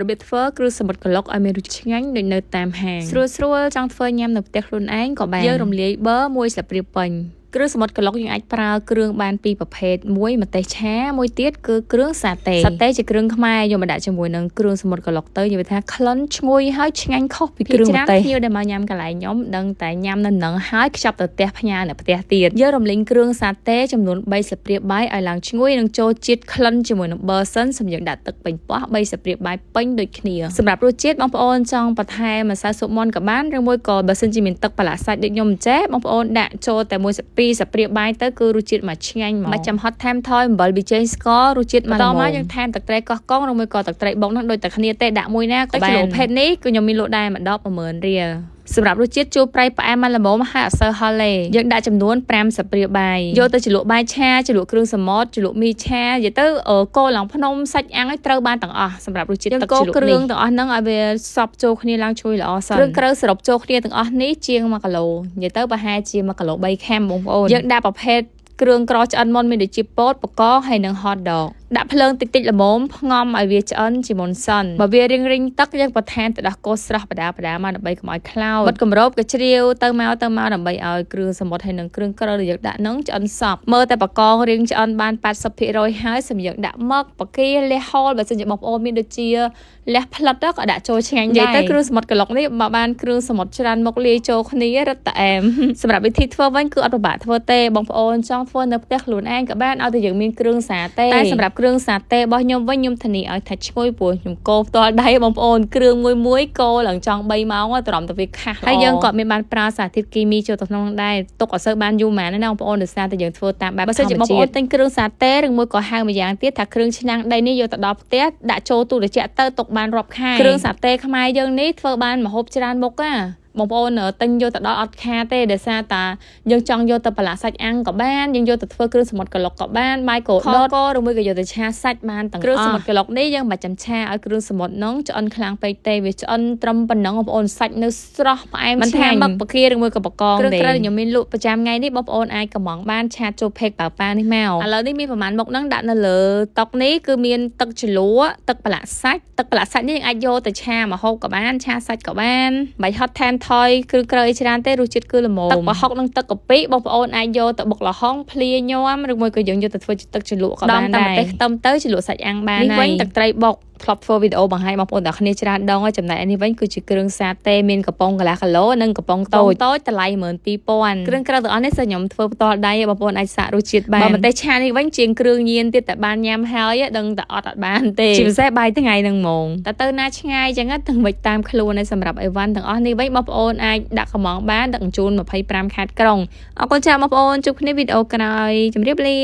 របៀបធ្វើគ្រឿងសមុទ្រក្លុកឲ្យមានរសជាតិឆ្ងាញ់ដូចនៅតាមហាងស្រួលចង់ធ្វើញ៉ាំនៅផ្ទះខ្លួនឯងក៏បានយើងរំលាយប័រ1ស្លាបព្រាពេញគ្រឿងសមុទ្រក្លុកយើងអាចប្រើគ្រឿងបានពីរប្រភេទមួយម្ទេសឆាមួយទៀតគឺគ្រឿងសាតេជាគ្រឿងខ្មែរយកមកដាក់ជាមួយនឹងគ្រឿងសមុទ្រក្លុកទៅនិយាយថាក្លិនឈ្ងុយហើយឆ្ងាញ់ខុសពីគ្រឿងម្ទេសភ្ញៀវដែលមកញ៉ាំកន្លែងខ្ញុំដឹងតែញ៉ាំនៅនឹងហើយខ្ចប់ទៅផ្ទះផ្ញើនៅផ្ទះទៀតយើងរំលីងគ្រឿងសាតេចំនួន3ស្លាបព្រាបាយឲ្យឡើងឈ្ងុយនិងចូលជាតិក្លិនជាមួយនឹងប័រសិនសម្រាប់ដាក់ទឹកពេញប៉ោះ3ស្លាបព្រាបាយពេញដូចគ្នាសម្រាប់រសជាតិបងប្អូនចង់បន្ថែមម្សៅស៊ុបមាន់ក៏បានឬមួយក៏បើសិនជាមានទឹកប្រឡាក់សាច់ដូចខ្ញុំចេះបងប្អូនដាក់ចូលតែ1 2ស្លាបព្រាបាយទៅគឺរសជាតិមកឆ្ងាញ់មកចាំហត់ថែមថយអំបិលប៊ីចេងស្កររសជាតិមកតមកយើងថែមទឹកត្រីកោះកុងឬមួយក៏ទឹកត្រីបុកនោះដូចតែគ្នាទេដាក់មួយណាក៏បានទឹកគីឡូភេទនេះគឺខ្ញុំមានលក់ដែរម្ដង10000រៀលសម្រាប់រសជាតិជូរប្រៃផ្អែមមកល្មមហើយអត់សូវហឹរទេយើងដាក់ចំនួន5ស្លាបព្រាបាយយកទៅជ្រលក់បាយឆាជ្រលក់គ្រឿងសមុទ្រជ្រលក់មីឆានិយាយទៅកូរឡើងភ្នំសាច់អាំងឲ្យត្រូវបានទាំងអស់សម្រាប់រសជាតិទឹកជ្រលក់នេះគ្រឿងទាំងអស់ហ្នឹងឲ្យវាសព្វចូលគ្នាឡើងឈ្ងុយល្អសិនគ្រឿងក្រូវសរុបចូលគ្នាទាំងអស់នេះជាង1គីឡូនិយាយទៅប្រហែលជា1គីឡូ3ខាំបងប្អូនយើងដាក់ប្រភេទគ្រឿងក្រឆ្អិនមុនមានដូចជាពោតបកកហើយនិង hot dog ដាក់ភ្លើងតិចល្មមផ្ងំឲ្យវាឆ្អិនជាមុនសិនបើវារៀងទឹកយើងបន្ថែមទឹកដោះគោស្រស់បដាមកដើម្បីកុំឲ្យខ្លោចបិទគម្របក៏ជ្រាវទៅមកដើម្បីឲ្យគ្រឿងសមុទ្រហើយនិងគ្រឿងក្រូវដែលយើងដាក់ហ្នឹងឆ្អិនសព្វមើលតែបកករៀងឆ្អិនបាន 80% ហើយសម្រាប់យើងដាក់មកបកាលះហលបើសិនជាបងប្អូនមានដូចជាលះផ្លិតក៏ដាក់ចូលឆ្ងាញ់ដែរនិយាយទៅគ្រឿងសមុទ្រក្លុកនេះបើបានគ្រឿងសមុទ្រច្រើនមុខលាយចូលគ្នារឹតតែអែមសម្រាប់វិធីធ្វើវិញគឺអត់ពិបាកធ្វើទេបងប្អូនចង់ធ្វើនៅផ្ទះខ្លួនឯងក៏បានឲ្យតែយើងមានគ្រឿងសាតេតែសម្រាប់គ្រឿងសាតេរបស់ខ្ញុំវិញខ្ញុំធានាឲ្យថាឈ្ងុយព្រោះខ្ញុំកូរផ្ទាល់ដៃបងប្អូនគ្រឿងមួយកូរឡើងចង់3ម៉ោងត្រឹមតែវាខាស់ហើយយើងក៏មានបានប្រើសារធាតុគីមីចូលទៅក្នុងដែរទុកអត់សូវបានយូរម៉ានណាបងប្អូនដោយសារតែយើងធ្វើតាមបែបបើសិនជាបងប្អូនទិញគ្រឿងសាតេឬមួយក៏ហៅម្យ៉ាងទៀតថាគ្រឿងឆ្នាំងដីនេះយកទៅដល់ផ្ទះដាក់ចូលទូត្រជាក់ទៅទុកបានរាប់ខែគ្រឿងសាតេខ្មែរយើងនេះធ្វើបានម្ហូបច្រើនមុខបងប្អូនទិញយកទៅដល់អត់ខាតទេដោយសារតាយើងចង់យកទៅប្រឡាក់សាច់អាំងក៏បានយើងយកទៅធ្វើគ្រឿងសមុទ្រក្លុកក៏បានបាយកោដតឬមួយក៏យកទៅឆាសាច់បានទាំងគ្រឿងសមុទ្រក្លុកនេះយើងមិនចាំឆាឲ្យគ្រឿងសមុទ្រហ្នឹងឆ្អិនខ្លាំងពេកទេវាឆ្អិនត្រឹមប៉ុណ្ណឹងបងប្អូនសាច់នៅស្រស់ផ្អែមឆ្ងាញ់មិនថាមកបកាឬមួយក៏បកងទេគ្រឿងក្រូវខ្ញុំមានលក់ប្រចាំថ្ងៃនេះបងប្អូនអាចកំងបានឆាចូលផេកប៉ានេះមកឥឡូវនេះមានប្រហែលមុខហ្នឹងដាក់នៅលើតុនេះគឺមានទឹកជ្រលក់ទឹកប្រឡាក់សាច់នេះយើងអាចយកទៅឆាម្ហូបក៏បានឆាសាច់ក៏បានមិនហត់ថែមថយគ្រឿងក្រូវច្រើនទេរសជាតិគឺល្មមទឹកប្រហុកនិងទឹកកាពិបងប្អូនអាចយកទៅបុកល្ហុងភ្លាញ៉ាំឬមួយក៏យើងយកទៅធ្វើជាទឹកជ្រលក់ក៏បានដែរដំតែម្ទេសខ្ទឹមទៅជ្រលក់សាច់អាំងបាននេះវិញទឹកត្រីបុកធ្លាប់ធ្វើវីដេអូបង្ហាញបងប្អូនទាំងគ្នាច្រើនដងហើយចំណែកនេះវិញគឺជាគ្រឿងសាតេមានកំប៉ុងកន្លះគីឡូនិងកំប៉ុងតូចតម្លៃ12000គ្រឿងក្រូវទាំងអស់នេះខ្ញុំធ្វើផ្ទាល់ដៃបងប្អូនអាចសាករសជាតិបានបើម្ទេសឆានេះវិញជាងគ្រឿងញៀនទៀតតែបានញ៉ាំហើយដឹងតែអត់បានទេជាពិសេសបាយថ្ងៃហ្នឹងហ្មងតែទៅណាឆ្ងាយចឹងទាំងមិនតាមខ្លួនឯសម្រាប់អីវ៉ាន់ទាំងអស់នេះវិញបងប្អូនអាចដាក់កំងបានដឹកជញ្ជូន25ខេត្តក្រុងអរគុណចាស់បងប្អូនជួបគ្នាវីដេអូក្រោយជម្រាបលា